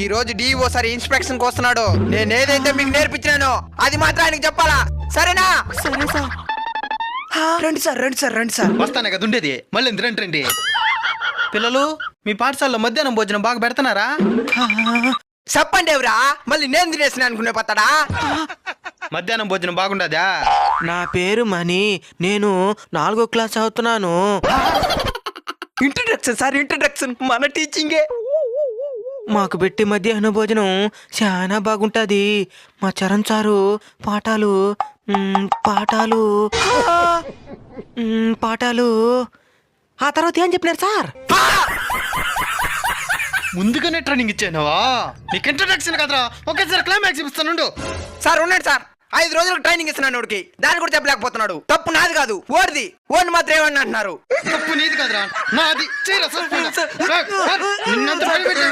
ఈ రోజు DO sir inspection కి వస్తున్నాడు. నేను ఏదైతే మీకు నేర్పించానో అది మాత్రం ఆయనకి చెప్పాలా, సరేనా? సరే సార్. రండి సార్, రండి సార్, రండి సార్. వస్తానే కదా ఉండేది, మళ్ళీ రండి రండి. పిల్లలు, మీ పాఠశాలలో మధ్యాహ్నం భోజనం బాగా పెడతానారా? చెప్పండి ఎవరా, మళ్ళీ నేను తినేసిన అనుకునే పోతాడా? మధ్యాహ్నం భోజనం బాగుండదా? నా పేరు మణి, నేను 4వ క్లాస్ చదువుతున్నాను. ఇంట్రడక్షన్ సార్, ఇంట్రడక్షన్ మన టీచింగే. మాకు పెట్టి మధ్యాహ్న భోజనం చాలా బాగుంటది. మా చరణ్ సారు పాఠాలు పాఠాలు ఆ తర్వాత ఏం చెప్పినారు సార్? ముందుగానే ట్రైనింగ్ ఇచ్చానవా? నీకు ఇంట్రడక్షన్ కదరా, ఒకేసారి క్లైమాక్స్ ఇస్తానుండు. సార్ ఉన్నాడు సార్, 5 రోజులకు ట్రైనింగ్ ఇస్తున్నాను వాడికి, దాన్ని కూడా చెప్పలేకపోతున్నాడు. తప్పు నాది కాదు, ఓడిది. ఓడిని మాత్రం ఏమన్నా అంటున్నారు? తప్పు నీది కదరా, నాది. చేయరా సార్, నిన్నంత భయపెట్టాను.